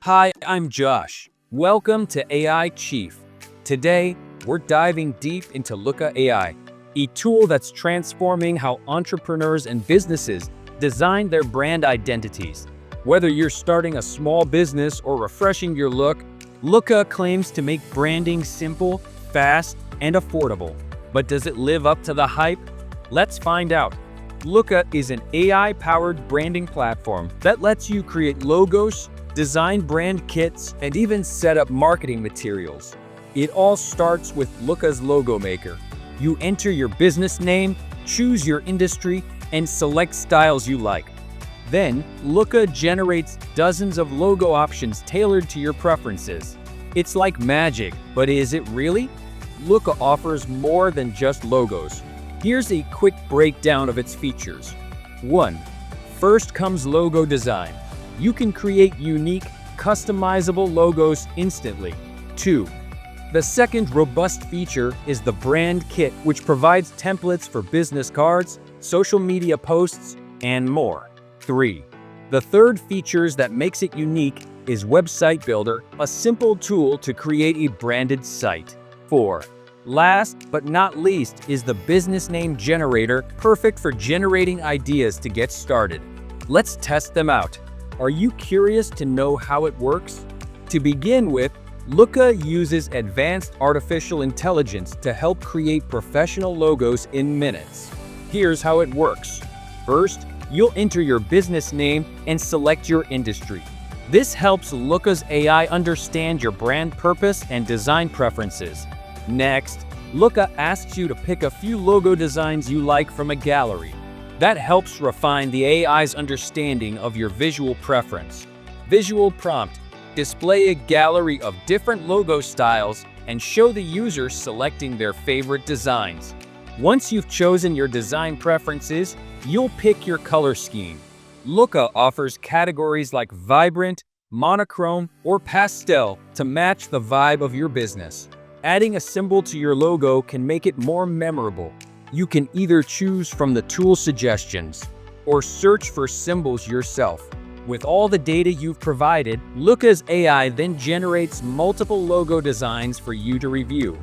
Hi, I'm Josh. Welcome to AIChief. Today, we're diving deep into Looka AI, a tool that's transforming how entrepreneurs and businesses design their brand identities. Whether you're starting a small business or refreshing your look, Looka claims to make branding simple, fast, and affordable. But does it live up to the hype? Let's find out. Looka is an AI-powered branding platform that lets you create logos, design brand kits, and even set up marketing materials. It all starts with Looka's Logo Maker. You enter your business name, choose your industry, and select styles you like. Then, Looka generates dozens of logo options tailored to your preferences. It's like magic, but is it really? Looka offers more than just logos. Here's a quick breakdown of its features. 1. First comes logo design. You can create unique, customizable logos instantly. 2. The second robust feature is the brand kit, which provides templates for business cards, social media posts, and more. 3. The third feature that makes it unique is Website Builder, a simple tool to create a branded site. 4. Last but not least is the business name generator, perfect for generating ideas to get started. Let's test them out. Are you curious to know how it works? To begin with, Looka uses advanced artificial intelligence to help create professional logos in minutes. Here's how it works. First, you'll enter your business name and select your industry. This helps Looka's AI understand your brand purpose and design preferences. Next, Looka asks you to pick a few logo designs you like from a gallery. That helps refine the AI's understanding of your visual preference. Visual prompt: display a gallery of different logo styles and show the user selecting their favorite designs. Once you've chosen your design preferences, you'll pick your color scheme. Looka offers categories like vibrant, monochrome, or pastel to match the vibe of your business. Adding a symbol to your logo can make it more memorable. You can either choose from the tool suggestions or search for symbols yourself. With all the data you've provided, Looka's AI then generates multiple logo designs for you to review.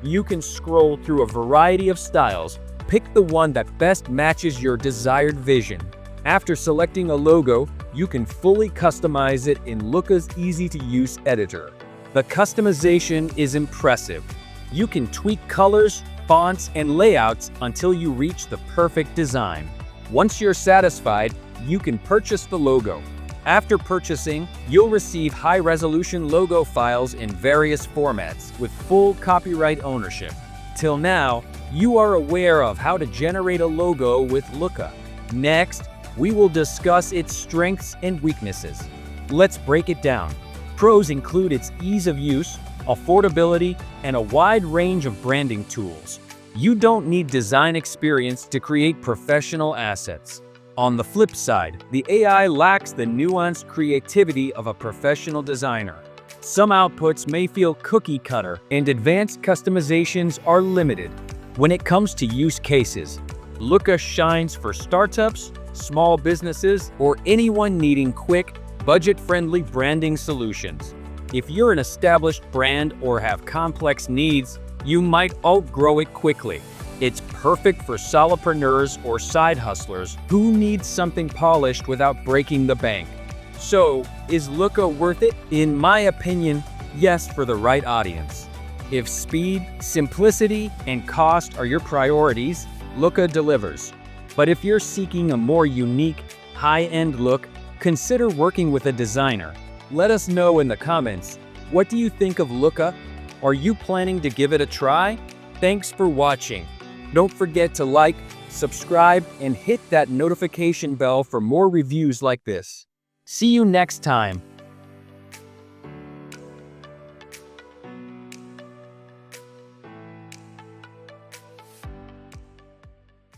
You can scroll through a variety of styles, pick the one that best matches your desired vision. After selecting a logo, you can fully customize it in Looka's easy-to-use editor. The customization is impressive. You can tweak colors, fonts, and layouts until you reach the perfect design. Once you're satisfied, you can purchase the logo. After purchasing, you'll receive high-resolution logo files in various formats with full copyright ownership. Till now, you are aware of how to generate a logo with Looka. Next, we will discuss its strengths and weaknesses. Let's break it down. Pros include its ease of use, affordability, and a wide range of branding tools. You don't need design experience to create professional assets. On the flip side, the AI lacks the nuanced creativity of a professional designer. Some outputs may feel cookie-cutter, and advanced customizations are limited. When it comes to use cases, Looka shines for startups, small businesses, or anyone needing quick, budget-friendly branding solutions. If you're an established brand or have complex needs, you might outgrow it quickly. It's perfect for solopreneurs or side hustlers who need something polished without breaking the bank. So, is Looka worth it? In my opinion, yes, for the right audience. If speed, simplicity, and cost are your priorities, Looka delivers. But if you're seeking a more unique, high-end look, consider working with a designer. Let us know in the comments. What do you think of Looka? Are you planning to give it a try? Thanks for watching. Don't forget to like, subscribe, and hit that notification bell for more reviews like this. See you next time.